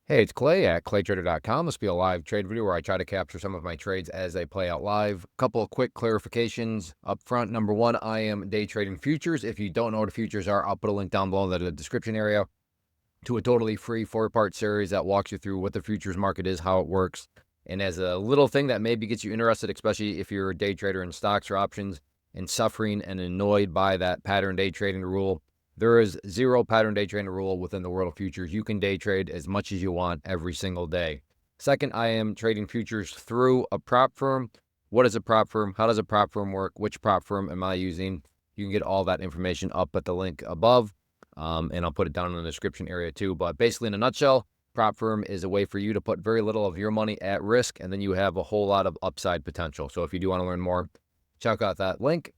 Hey, it's Clay at claytrader.com. This will be a live trade video where I try to capture some of my trades as they play out live. A couple of quick clarifications up front. Number one, I am day trading futures. If you don't know what futures are, I'll put a link down below in the description area to a totally free 4-part series that walks you through what the futures market is, how it works. And as a little thing that maybe gets you interested, especially if you're a day trader in stocks or options and suffering and annoyed by that pattern day trading rule, there is zero pattern day trading rule within the world of futures. You can day trade as much as you want every single day. Second, I am trading futures through a prop firm. What is a prop firm? How does a prop firm work? Which prop firm am I using? You can get all that information up at the link above. And I'll put it down in the description area too. But basically, in a nutshell, prop firm is a way for you to put very little of your money at risk, and then you have a whole lot of upside potential. So if you do want to learn more, check out that link.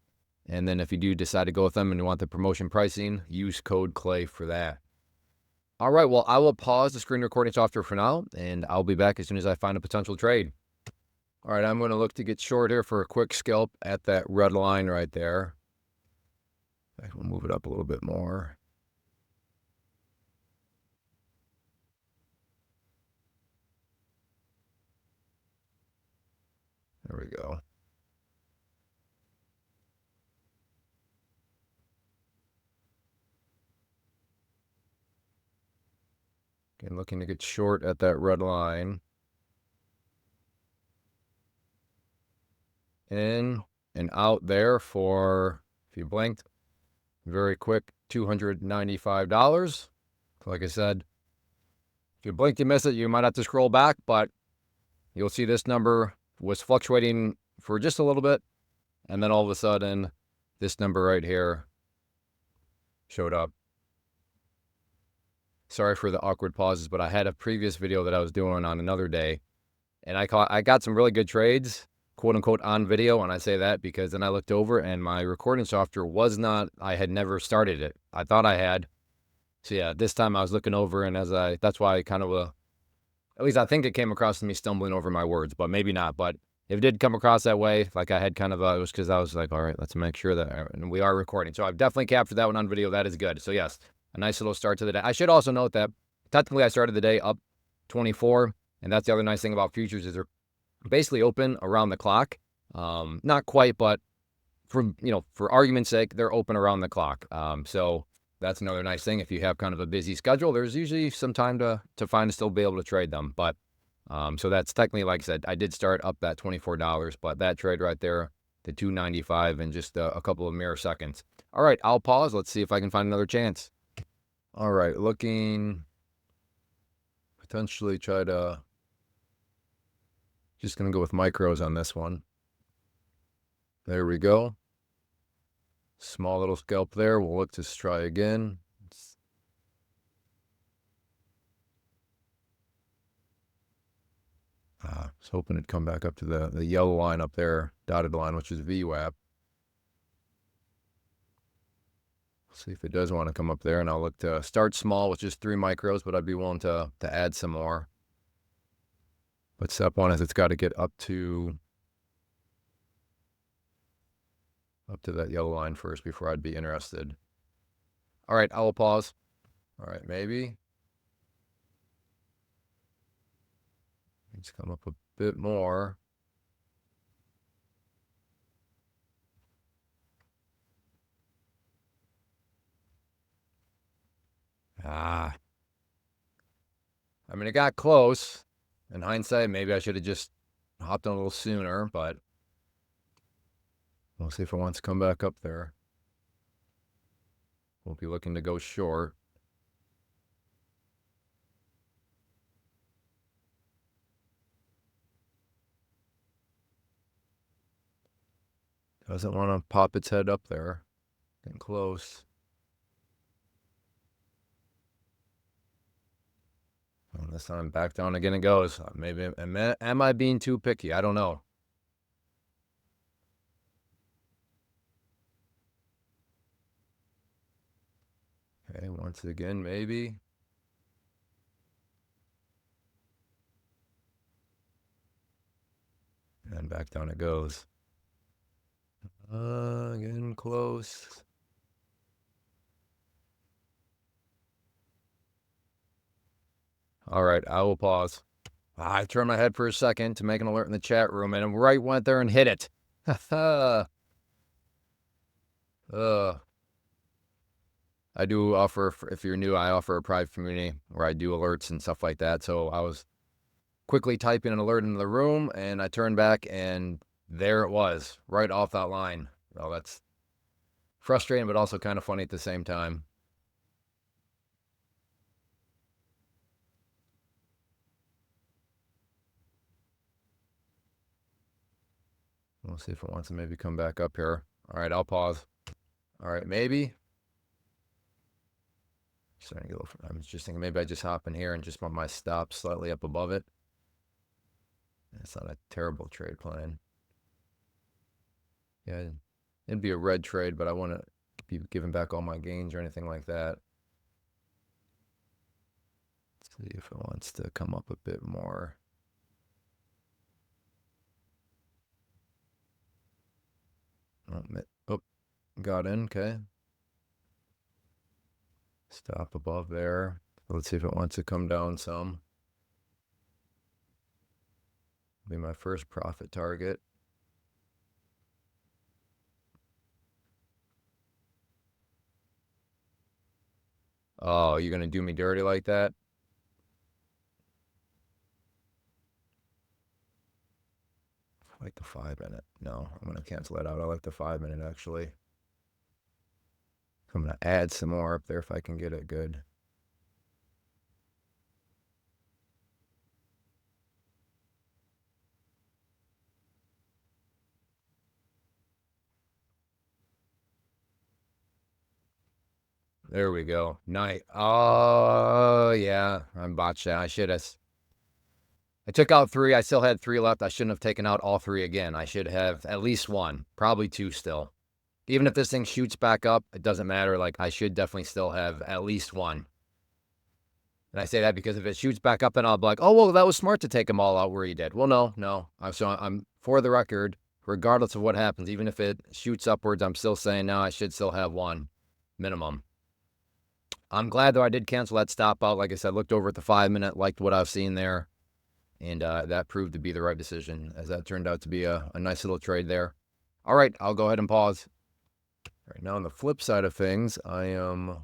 And then if you do decide to go with them and you want the promotion pricing, use code CLAY for that. All right, well, I will pause the screen recording software for now, and I'll be back as soon as I find a potential trade. All right, I'm going to look to get short here for a quick scalp at that red line right there. We'll move it up a little bit more. There we go. Again, looking to get short at that red line. In and out there for, if you blinked, very quick, $295. Like I said, if you blinked, you miss it. You might have to scroll back, but you'll see this number was fluctuating for just a little bit. And then all of a sudden, this number right here showed up. Sorry for the awkward pauses, but I had a previous video that I was doing on another day, and I got some really good trades, quote unquote, on video. And I say that because then I looked over and my recording software was not, I had never started it. I thought I had. So yeah, this time I was looking over, and that's why I kind of, at least I think it came across to me stumbling over my words, but maybe not. But if it did come across that way, like I had kind of, it was because I was like, all right, let's make sure that, and we are recording. So I've definitely captured that one on video. That is good. So yes, a nice little start to the day. I should also note that technically I started the day up 24, and that's the other nice thing about futures is they're basically open around the clock. Not quite, but for argument's sake, they're open around the clock. So that's another nice thing. If you have kind of a busy schedule, there's usually some time to find to still be able to trade them. But so that's technically, like I said, I did start up that $24, but that trade right there, the $295 in just a couple of mere seconds. All right, I'll pause. Let's see if I can find another chance. All right, looking potentially try to, just going to go with micros on this one. There we go. Small little scalp there. We'll look to try again. I was hoping it'd come back up to the yellow line up there, dotted line, which is VWAP. See if it does want to come up there, and I'll look to start small with just 3 micros, but I'd be willing to add some more. But step one is it's got to get up to that yellow line first before I'd be interested. All right, I will pause. All right, maybe. Let's come up a bit more. I mean, it got close. In hindsight, maybe I should have just hopped on a little sooner, but we'll see if it wants to come back up there. We'll be looking to go short. Doesn't want to pop its head up there. Getting close. And this time back down again it goes. Maybe, am I being too picky? I don't know. Okay, once again, maybe. And back down it goes. Getting close. All right, I will pause. I turned my head for a second to make an alert in the chat room, and right went there and hit it. I do offer, if you're new, I offer a private community where I do alerts and stuff like that. So I was quickly typing an alert into the room, and I turned back, and there it was, right off that line. Well, that's frustrating, but also kind of funny at the same time. We'll see if it wants to maybe come back up here. All right, I'll pause. All right, maybe. Starting to go. I'm just thinking maybe I just hop in here and just want my stop slightly up above it. It's not a terrible trade plan. Yeah, it'd be a red trade, but I want to be giving back all my gains or anything like that. Let's see if it wants to come up a bit more. Oh, got in. Okay. Stop above there. Let's see if it wants to come down some. Be my first profit target. Oh, you're going to do me dirty like that? I like the 5 minute. No, I'm going to cancel that out. I like the 5 minute actually. I'm going to add some more up there if I can get it good. There we go. Night. Oh, yeah. I'm botched. I should have. I took out 3. I still had 3 left. I shouldn't have taken out all 3 again. I should have at least 1, probably 2 still. Even if this thing shoots back up, it doesn't matter. Like, I should definitely still have at least 1. And I say that because if it shoots back up, then I'll be like, oh, well, that was smart to take them all out where you did. Well, no. So I'm, for the record, regardless of what happens, even if it shoots upwards, I'm still saying now I should still have 1 minimum. I'm glad, though, I did cancel that stop out. Like I said, looked over at the 5 minute, liked what I've seen there. And that proved to be the right decision, as that turned out to be a nice little trade there. All right, I'll go ahead and pause. All right, now on the flip side of things, I am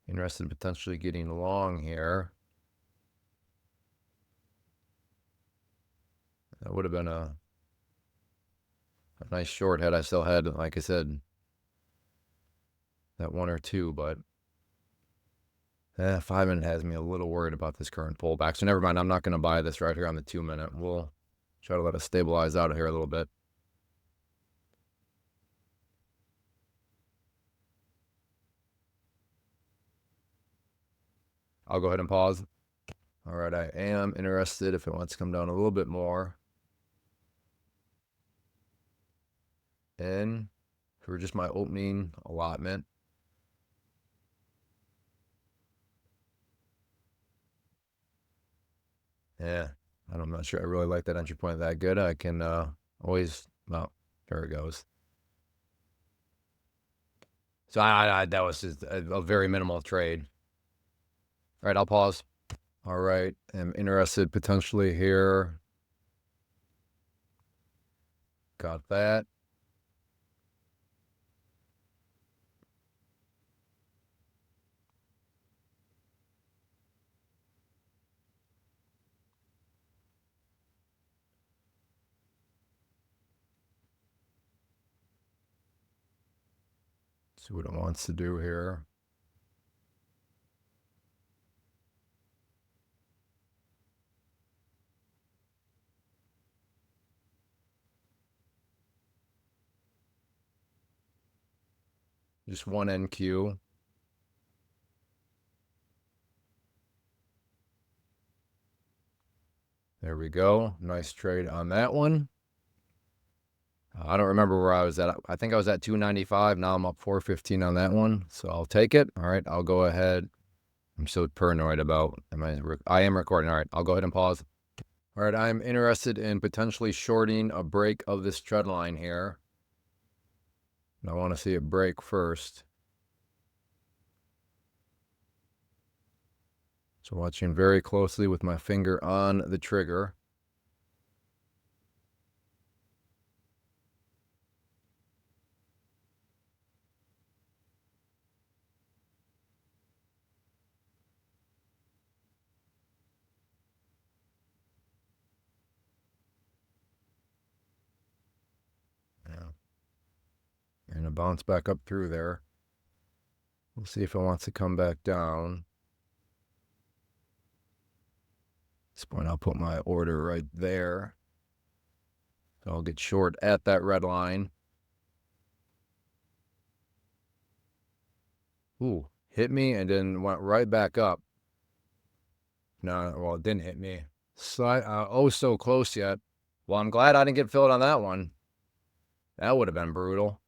interested in potentially getting long here. That would have been a nice short had I still had, like I said, that 1 or 2, but 5 minute has me a little worried about this current pullback. So never mind, I'm not going to buy this right here on the 2 minute. We'll try to let it stabilize out of here a little bit. I'll go ahead and pause. All right, I am interested if it wants to come down a little bit more. In for just my opening allotment. Yeah, I'm not sure I really like that entry point that good. I can always, well, there it goes. So that was just a very minimal trade. All right, I'll pause. All right, I'm interested potentially here. Got that. See what it wants to do here. Just 1 NQ. There we go. Nice trade on that one. I don't remember where I was at. I think I was at 295. Now I'm up 415 on that one. So I'll take it. All right, I'll go ahead. I'm so paranoid about, I am recording. All right, I'll go ahead and pause. All right, I'm interested in potentially shorting a break of this trend line here. And I want to see it break first. So watching very closely with my finger on the trigger. Yeah. And a bounce back up through there. We'll see if it wants to come back down. At this point, I'll put my order right there. So I'll get short at that red line. Ooh, hit me and then went right back up. No, well, it didn't hit me. Oh, so close yet. Well, I'm glad I didn't get filled on that one. That would have been brutal.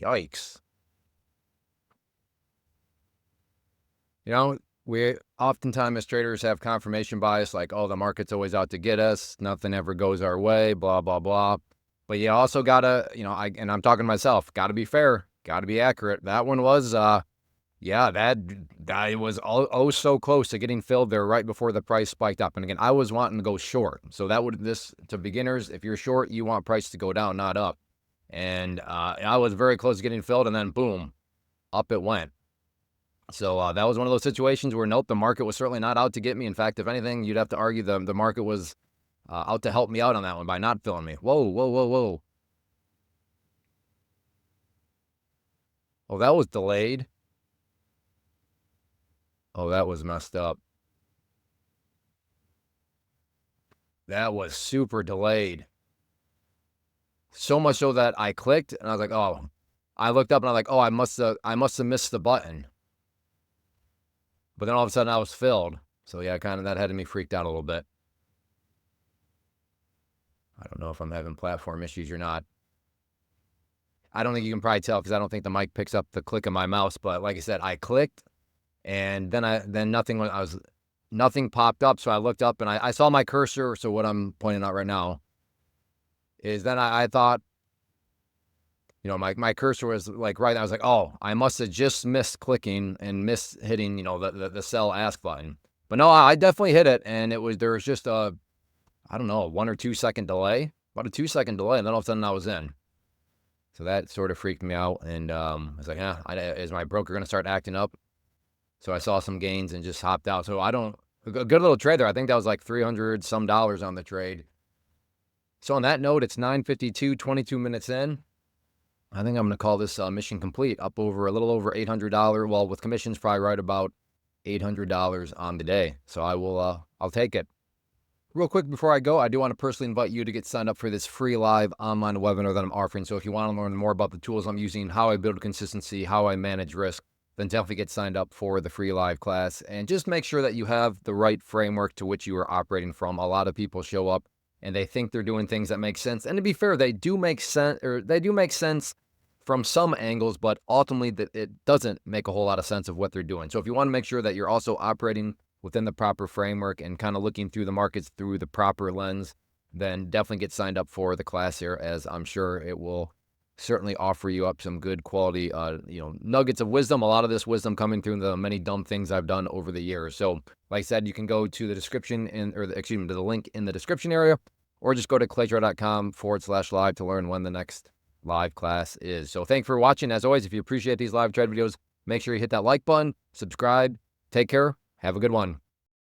Yikes. You know, we oftentimes as traders have confirmation bias, like, oh, the market's always out to get us. Nothing ever goes our way, blah, blah, blah. But you also got to, and I'm talking to myself, got to be fair, got to be accurate. That one was, yeah, that was so close to getting filled there right before the price spiked up. And again, I was wanting to go short. So to beginners, if you're short, you want price to go down, not up. And I was very close to getting filled, and then boom, up it went. So that was one of those situations where, nope, the market was certainly not out to get me. In fact, if anything, you'd have to argue the market was out to help me out on that one by not filling me. Whoa, whoa, whoa, whoa. Oh, that was delayed. Oh, that was messed up. That was super delayed. So much so that I clicked and I was like, oh, I looked up and I was like, oh, I must have missed the button. But then all of a sudden I was filled. So yeah, kind of that had me freaked out a little bit. I don't know if I'm having platform issues or not. I don't think you can probably tell because I don't think the mic picks up the click of my mouse. But like I said, I clicked and then nothing popped up. So I looked up and I saw my cursor. So what I'm pointing out right now is then I thought, my cursor was like right. I was like, oh, I must have just missed clicking and missed hitting, the sell ask button. But no, I definitely hit it, and there was just I don't know, a 1 or 2 second delay, about a 2 second delay, and then all of a sudden I was in. So that sort of freaked me out, and I was like, is my broker going to start acting up? So I saw some gains and just hopped out. So a good little trade there. I think that was like $300 some on the trade. So on that note, it's 9:52, 22 minutes in. I think I'm going to call this mission complete. Up over a little over $800. Well, with commissions, probably right about $800 on the day. So I'll take it. Real quick before I go, I do want to personally invite you to get signed up for this free live online webinar that I'm offering. So if you want to learn more about the tools I'm using, how I build consistency, how I manage risk, then definitely get signed up for the free live class. And just make sure that you have the right framework to which you are operating from. A lot of people show up and they think they're doing things that make sense. And to be fair, they do make sense from some angles, but ultimately it doesn't make a whole lot of sense of what they're doing. So if you want to make sure that you're also operating within the proper framework and kind of looking through the markets through the proper lens, then definitely get signed up for the class here, as I'm sure it will certainly offer you up some good quality, nuggets of wisdom. A lot of this wisdom coming through the many dumb things I've done over the years. So like I said, you can go to the description to the link in the description area, or just go to claytrader.com/live to learn when the next live class is. So thanks for watching. As always, if you appreciate these live trade videos, make sure you hit that like button, subscribe, take care, have a good one.